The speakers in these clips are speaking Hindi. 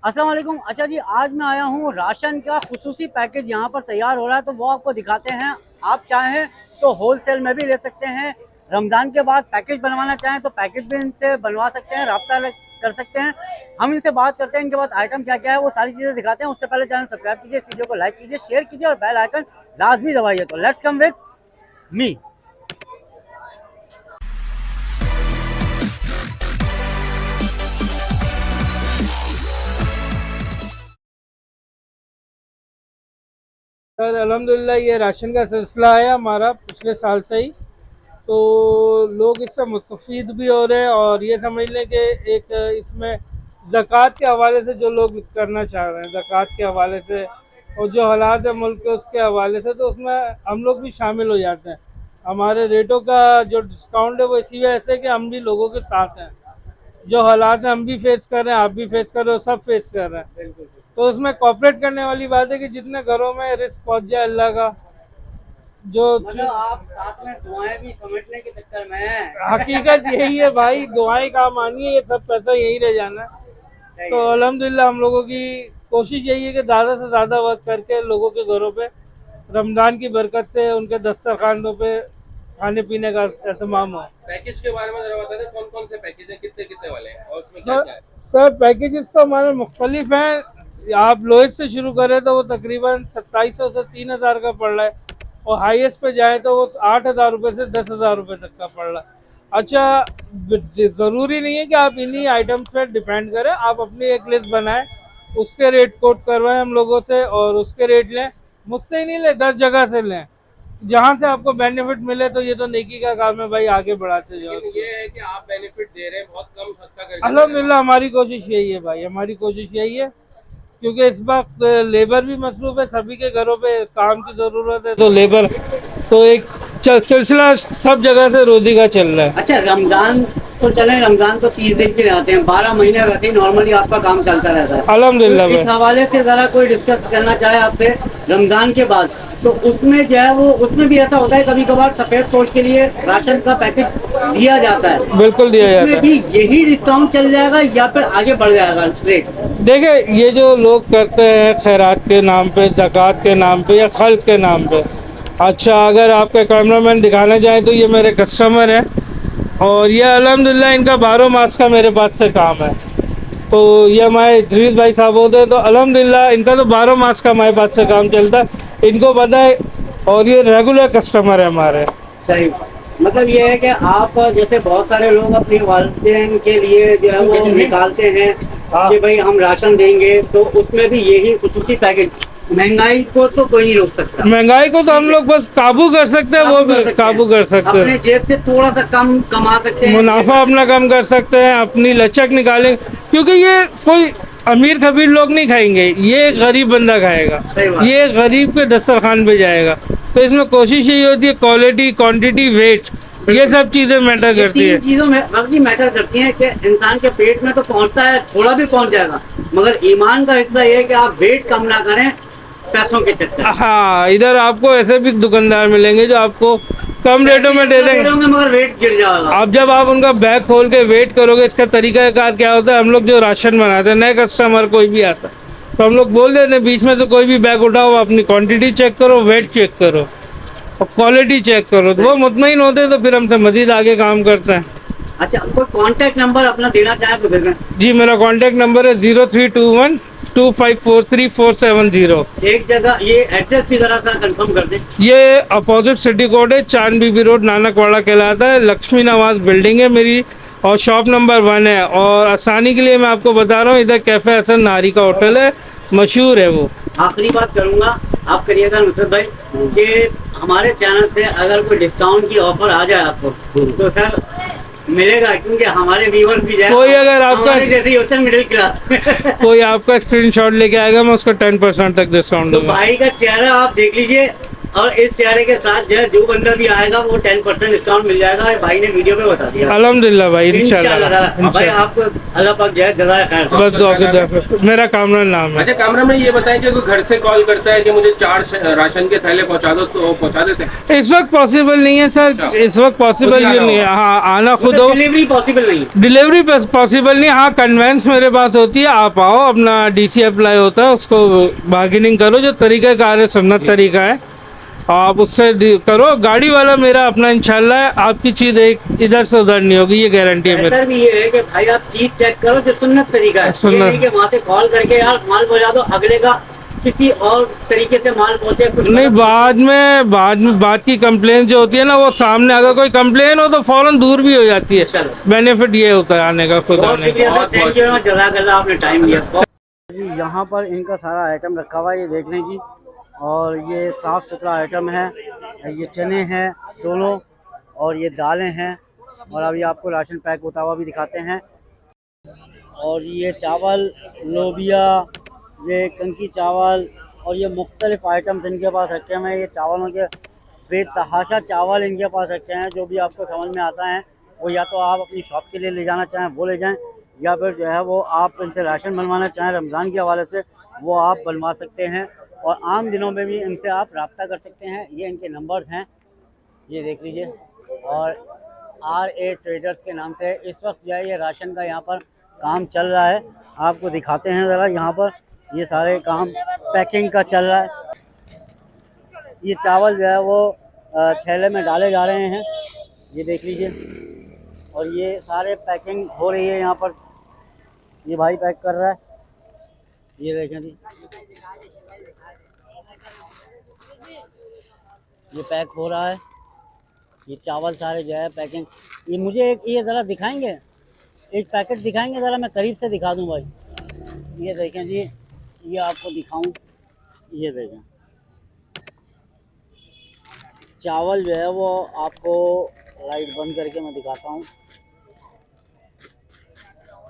अस्सलाम वालेकुम। अच्छा जी, आज मैं आया हूँ राशन का खुसूसी पैकेज यहाँ पर तैयार हो रहा है, तो वो आपको दिखाते हैं। आप चाहें तो होलसेल में भी ले सकते हैं। रमज़ान के बाद पैकेज बनवाना चाहें तो पैकेज भी इनसे बनवा सकते हैं, कर सकते हैं। हम इनसे बात करते हैं, इनके पास आइटम क्या क्या है वो सारी चीज़ें दिखाते हैं। उससे पहले चैनल सब्सक्राइब कीजिए, इस वीडियो को लाइक कीजिए, शेयर कीजिए और बेल आइकन लाजमी दबाइए। तो let's come with me. Sir अल्हम्दुलिल्लाह ये राशन का सिलसिला है हमारा पिछले साल से ही। तो लोग इससे मुस्तफ़ीद भी हो रहे हैं और ये समझ लें कि एक इसमें ज़कात के हवाले से जो लोग करना चाह रहे हैं, ज़कात के हवाले से और जो हालात है मुल्क के उसके हवाले से, तो उसमें हम लोग भी शामिल हो जाते हैं। हमारे रेटों का जो डिस्काउंट है वो इसी वजह से कि हम भी लोगों के साथ हैं। जो हालात हैं हम भी फेस कर रहे हैं, आप भी फेस कर रहे हो, सब फेस कर रहे हैं। तो उसमें कॉपरेट करने वाली बात है कि जितने घरों में रिस्क पहुंच जाए अल्लाह का, जो मतलब आप साथ में दुआएं भी समेटने के चक्कर में हैं। हकीकत यही है भाई, दुआएं काम आनी है, ये सब पैसा यही रह जाना है। तो अल्हम्दुलिल्लाह हम लोगों की कोशिश यही है कि ज़्यादा से ज़्यादा वर्क करके लोगों के घरों पे रमज़ान की बरकत से उनके दस्तरखानों पे खाने पीने का एहतमाम हो। पैकेज के बारे में जरा बता दें, कौन कौन से पैकेज हैं, कितने कितने वाले हैं और उसमें क्या क्या है? सर पैकेजेस तो हमारे मुख्तलिफ हैं। आप लोएस्ट से शुरू करें तो वो तकरीबन 2700 से 3000 का पड़ रहा है, और हाईएस्ट पे जाए तो वो 8000 रुपये से 10,000 रुपये तक का पड़ रहा है। अच्छा, ज़रूरी नहीं है कि आप इन्हीं आइटम्स पे डिपेंड करें, आप अपनी एक लिस्ट बनाएं, उसके रेट कोट करवाएं हम लोगों से और उसके रेट लें। मुझसे ही नहीं लें, 10 जगह से लें, जहाँ से आपको बेनिफिट मिले। तो ये तो नेकी का काम है भाई, आगे बढ़ाते जाओ। लेकिन ये है कि आप बेनिफिट दे रहे हैं, बहुत कम सस्ता करके दे रहे अल्हम्दुलिल्लाह हमारी कोशिश यही है भाई, हमारी कोशिश यही है, क्योंकि इस वक्त लेबर भी मसरूफ है, सभी के घरों पे काम की ज़रूरत है, तो लेबर तो एक सिलसिला सब जगह से रोजी का चल रहा है। अच्छा, रमजान तो चले, रमजान तो 30 दिन के रहते हैं, 12 महीने रहते हैं, नॉर्मली आपका काम चलता रहता है। अल्हम्दुलिल्लाह तो इस भाई। हवाले से जरा कोई डिस्कस करना चाहे आपसे रमजान के बाद, तो उसमें जो है वो उसमें भी ऐसा होता है कभी कभार सफेद पोश के लिए राशन का पैकेज दिया जाता है, बिल्कुल दिया जाता उसमें है। भी यही डिस्काउंट चल जाएगा या फिर आगे बढ़ जाएगा रेट? देखिए, ये जो लोग करते हैं खैरात के नाम पे, ज़कात के नाम पे या खल्क के नाम पे, अच्छा अगर आपके कैमरामैन दिखाना चाहे तो ये मेरे कस्टमर हैं और ये अल्हम्दुलिल्लाह इनका 12 मास का मेरे पास से काम है। तो ये हमारे इद्रीस भाई साहब होते हैं, तो अल्हम्दुलिल्लाह इनका तो 12 मास का हमारे पास से काम चलता है, इनको पता है और ये रेगुलर कस्टमर है हमारे। सही। मतलब ये है कि आप जैसे बहुत सारे लोग अपने वालिदैन के लिए जो है वो निकालते हैं कि भाई हम राशन देंगे, तो उसमें भी यही खुसूसी पैकेज। महंगाई को तो कोई नहीं रोक सकता, महंगाई को तो हम लोग बस काबू कर सकते हैं, वो काबू कर सकते अपने हैं, जेब से थोड़ा सा कम कमा सकते हैं, मुनाफा अपना कम कर सकते हैं, अपनी लचक निकालें, क्योंकि ये कोई अमीर खबीर लोग नहीं खाएंगे, ये गरीब बंदा खाएगा, सही बात। ये गरीब के दस्तरखान पे जाएगा। तो इसमें कोशिश यही होती है, क्वालिटी, क्वांटिटी, वेट, ये सब चीज़ें मैटर ये करती है। तीन चीजों में अभी मैटर करती हैं कि इंसान के पेट में तो पहुंचता है, थोड़ा भी पहुंच जाएगा, मगर ईमान का हिस्सा ये है कि आप वेट कम ना करें पैसों के चक्कर। हाँ, इधर आपको ऐसे भी दुकानदार मिलेंगे जो आपको कम रेटों में दे देंगे, मगर वेट गिर जाएगा। आप जब आप उनका बैग खोल के वेट करोगे। इसका तरीका कार क्या होता है, हम लोग जो राशन बनाते हैं, नए कस्टमर कोई भी आता है तो हम लोग बोल देते हैं बीच में से कोई भी बैग उठाओ, अपनी क्वांटिटी चेक करो, वेट चेक करो और क्वालिटी चेक करो, तो वो मुतमईन होते हैं, तो फिर हमसे मजीद आगे काम करते हैं। अच्छा, कोई कांटेक्ट नंबर अपना देना चाहे तो दे दें। जी, मेरा कॉन्टेक्ट नंबर है 032125434770। एक जगह ये एड्रेस भी जरा सा कंफर्म कर दें। ये अपोजिट सिटी कोड है, चांद बीबी रोड, नानकवाड़ा कहलाता है। लक्ष्मी नवाज बिल्डिंग है मेरी और शॉप नंबर 1 है। और आसानी के लिए मैं आपको बता रहा हूँ, इधर कैफ़े हसन नारी का होटल है, मशहूर है वो। आखिरी बात करूंगा, आप करिएगा नुसरत भाई, कि हमारे चैनल से अगर कोई डिस्काउंट की ऑफर आ जाए आपको तो सर मिलेगा, क्योंकि हमारे व्यूअर्स भी जाए, कोई अगर आपका जैसे ही होता है मिडिल क्लास कोई आपका स्क्रीनशॉट लेके आएगा, मैं उसको 10% तक डिस्काउंट तो दूंगा। भाई का चेहरा आप देख लीजिए, और इस सियारे के साथ जो बंदा भी आएगा वो 10% डिस्काउंट मिल जाएगा, भाई ने वीडियो में बता दिया। अल्हम्दुलिल्लाह भाई, इंशाल्लाह भाई, आपको अल्लाह पाक जज़ाए खैर। बस दुआ की दुआ। मेरा कामरान नाम है। अच्छा कामरा में ये बताएं कि कोई घर से कॉल करता है कि मुझे 4 राशन के थैले पहुंचा दो, तो पहुंचा देते हैं? इस वक्त पॉसिबल नहीं है सर, इस वक्त पॉसिबल खुद ही आना नहीं है। होगा। हाँ, आना खुद हो, डिलीवरी पॉसिबल नहीं। डिलीवरी पॉसिबल नहीं। हाँ, कन्वेंस मेरे पास होती है, आप आओ, अपना डीसी अप्लाई होता है, उसको बार्गेनिंग करो, जो तरीका कार है सुन्नत तरीका है, आप उससे करो। गाड़ी वाला मेरा अपना इंशाल्लाह है, आपकी चीज़ एक इधर से उधर नहीं होगी, ये गारंटी है मेरी। बेहतर भी ये है कि भाई आप चीज चेक करो जो सुन्नत तरीका है, ये नहीं कि वहाँ से कॉल करके यार माल पहुँचा दो, अगले का किसी और तरीके से माल पहुँचे कुछ नहीं, बाद की कंप्लेन जो होती है ना, वो सामने अगर कोई कंप्लेन हो तो फौरन दूर भी हो जाती है। चलो। बेनिफिट ये होता है आने का, खुद बहुत आने का। शुक्रिया सर, थैंक यू, जज़ाकल्लाह, आपने टाइम दिया जी। यहाँ पर इनका सारा आइटम रखा हुआ है, ये देख लें जी, और ये साफ़ सुथरा आइटम है। ये चने हैं दोनों, और ये दालें हैं, और अभी आपको राशन पैक होता हुआ भी दिखाते हैं। और ये चावल, लोबिया, ये कंकी चावल, और ये मुख्तलिफ़ आइटम्स इनके पास रखे हुए हैं। ये चावलों के बेतहाशा चावल इनके पास रखे हैं, जो भी आपको समझ में आता है वो या तो आप अपनी शॉप के लिए ले जाना चाहें वो ले जाएं, या फिर जो है वो आप इनसे राशन बनवाना चाहें रमज़ान के हवाले से वो आप बनवा सकते हैं, और आम दिनों में भी इनसे आप रब्ता कर सकते हैं। ये इनके नंबर्स हैं, ये देख लीजिए। और RA ट्रेडर्स के नाम से इस वक्त जो है ये राशन का यहाँ पर काम चल रहा है, आपको दिखाते हैं ज़रा। यहाँ पर ये सारे काम पैकिंग का चल रहा है। ये चावल जो है वो थैले में डाले जा रहे हैं, ये देख लीजिए, और ये सारे पैकिंग हो रही है यहाँ पर, ये भाई पैक कर रहा है, ये देखें जी, ये पैक हो रहा है। ये चावल सारे जो है पैकिंग, ये मुझे एक ये ज़रा दिखाएंगे, एक पैकेट दिखाएंगे ज़रा, मैं करीब से दिखा दूं भाई। ये देखें जी, ये आपको दिखाऊं, ये देखें चावल जो है वो आपको लाइट बंद करके मैं दिखाता हूँ।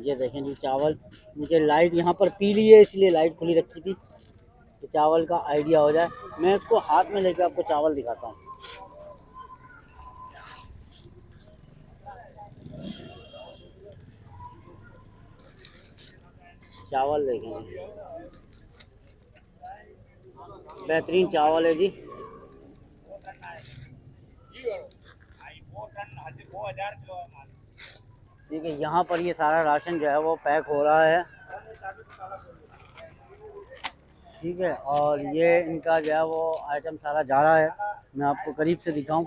ये देखें जी चावल, मुझे लाइट यहाँ पर पीली है इसलिए लाइट खुली रखी थी कि चावल का आइडिया हो जाए। मैं इसको हाथ में लेकर आपको चावल दिखाता हूँ। चावल देखेंगे, बेहतरीन चावल है जी। ठीक है, यहाँ पर ये सारा राशन जो है वो पैक हो रहा है, ठीक है, और ये इनका जो है वो आइटम सारा जा रहा है। मैं आपको करीब से दिखाऊं,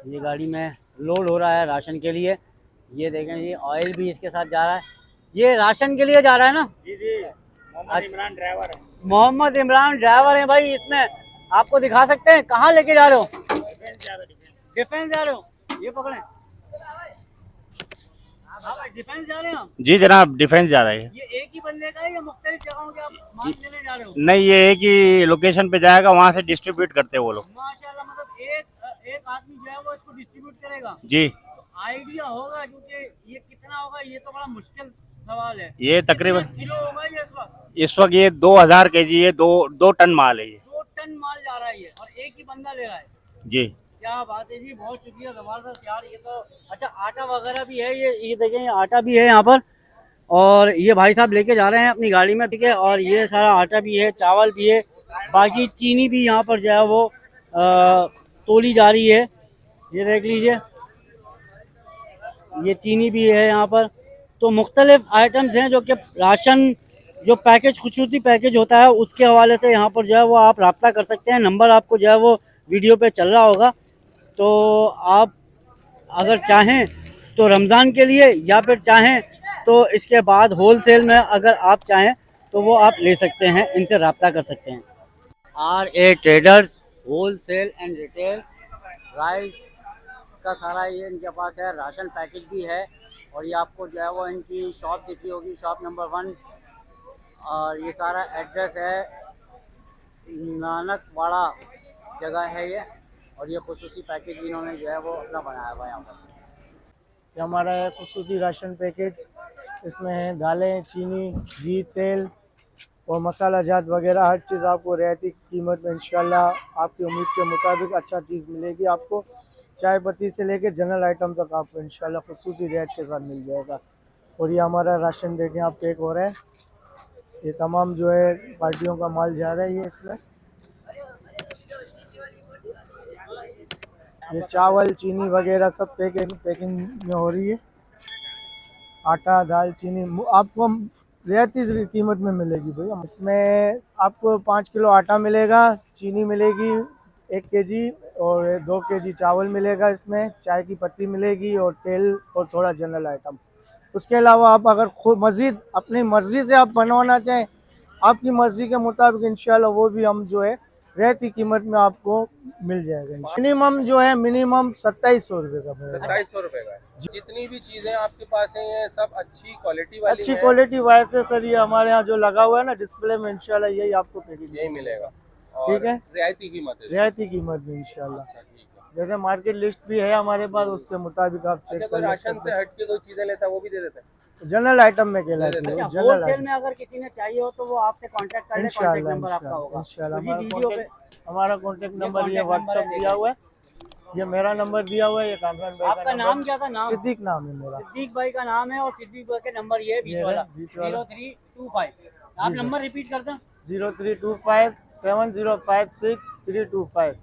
ये गाड़ी में लोड हो रहा है राशन के लिए। ये देखें, ये ऑयल भी इसके साथ जा रहा है, ये राशन के लिए जा रहा है ना जी जी। मोहम्मद इमरान ड्राइवर है, मोहम्मद इमरान ड्राइवर है भाई। इसमें आपको दिखा सकते हैं कहाँ लेके जा रहे हो? डिफेंस जा रहे हो, ये पकड़े, डिफेंस जा रहे हो? जी जनाब, डिफेंस जा रहा है। ये एक ही बंदे का है या मुख्तलिफ जगहों के आप माल लेने जा रहे हो? नहीं, ये एक ही लोकेशन पे जाएगा, वहाँ से डिस्ट्रीब्यूट करते हैं वो लोग। माशाल्लाह, मतलब एक आदमी जो है वो इसको डिस्ट्रीब्यूट करेगा जी। आइडिया होगा, क्योंकि ये कितना होगा ये तो बड़ा मुश्किल सवाल है। ये तकरीबन किलो होगा ये इस वक्त ये 2000 kg, ये दो टन माल है ये। 2 टन माल जा रहा है ये, और एक ही बंदा ले रहा है। जी, क्या बात है जी, बहुत शुक्रिया, जबरदस्त यार। ये तो अच्छा, आटा वगैरह भी है, ये देखें, ये आटा भी है यहाँ पर, और ये भाई साहब लेके जा रहे हैं अपनी गाड़ी में, ठीक है। और ये सारा आटा भी है, चावल भी है, बाकी चीनी भी यहाँ पर जो है वो तोली जा रही है, ये देख लीजिए, ये चीनी भी है यहाँ पर। तो मुख्तलिफ आइटम्स हैं जो कि राशन जो पैकेज खुसूसी पैकेज होता है उसके हवाले से यहाँ पर जो है वो आप रब्ता कर सकते हैं। नंबर आपको जो है वो वीडियो पे चल रहा होगा, तो आप अगर चाहें तो रमज़ान के लिए, या फिर चाहें तो इसके बाद होलसेल में अगर आप चाहें तो वो आप ले सकते हैं, इनसे रब्ता कर सकते हैं। RA traders wholesale and retail, rice का सारा ये इनके पास है, राशन पैकेज भी है, और ये आपको जो है वो इनकी शॉप दिखी होगी, शॉप नंबर 1, और ये सारा एड्रेस है नानकवाड़ा जगह है ये, और ये खुसूसी पैकेज इन्होंने जो है वो अपना बनाया हुआ है यहाँ पर। ये हमारा है खुसूसी राशन पैकेज, इसमें है दालें, चीनी, घी, तेल, और मसाला जात वगैरह हर चीज़ आपको रियायती कीमत में इंशाल्लाह आपकी उम्मीद के मुताबिक अच्छा चीज़ मिलेगी। आपको चाय पत्ती से लेके जनरल आइटम तक आपको इंशाल्लाह खुसूसी रियायत के साथ मिल जाएगा। और ये हमारा राशन देखें आप पैक हो रहा है, ये तमाम जो है पार्टियों का माल जा रहा है। ये इसमें ये चावल चीनी वगैरह सब पैकिंग में हो रही है। आटा दाल चीनी आपको रियायती कीमत में मिलेगी भैया। इसमें आपको 5 किलो आटा मिलेगा, चीनी मिलेगी 1 केजी और 2 केजी चावल मिलेगा। इसमें चाय की पत्ती मिलेगी और तेल और थोड़ा जनरल आइटम। उसके अलावा आप अगर खुद मज़ीद अपनी मर्ज़ी से आप बनवाना चाहें, आपकी मर्ज़ी के मुताबिक इंशाल्लाह वो भी हम जो है रियायती कीमत में आपको मिल जाएगा। मिनिमम जो है मिनिमम 2700 रुपये का पड़ेगा। 2700 रुपए का है। जितनी भी चीजें आपके पास हैं ये सब अच्छी क्वालिटी वाली अच्छी हैं। क्वालिटी वाइज से सर ये हमारे यहाँ जो लगा हुआ है ना डिस्प्ले में इंशाल्लाह यही आपको पैकेज यही मिलेगा। ठीक है, रियायती कीमत है। रियायती कीमत में इंशाल्लाह। अच्छा, ठीक है। जैसे मार्केट लिस्ट भी है हमारे पास, उसके मुताबिक आप अच्छा, चेक कोई कर राशन से हट के कोई चीजें लेता है वो भी दे देते हैं? जनरल आइटम में कहलाती है। अच्छा, जनरल होलसेल में अगर किसी ने चाहिए हो तो वो आपसे कांटेक्ट कर ले, कांटेक्ट इंशाल्लाह नंबर आपका होगा। इंशाल्लाह तो ये वीडियो पे हमारा कॉन्टेक्ट नंबर ये contact number व्हाट्सअप है, दिया हुआ है, ये मेरा नंबर दिया हुआ है, ये कामरान भाई आपका नाम क्या था? नाम सिद्दीक नाम है मेरा। सिद्दीक भाई का नाम है और सिद्दीक भाई का नंबर ये है बीच ये वाला बीच वाला। 0325। आप जी, नंबर रिपीट कर दें। 0325 7056 325।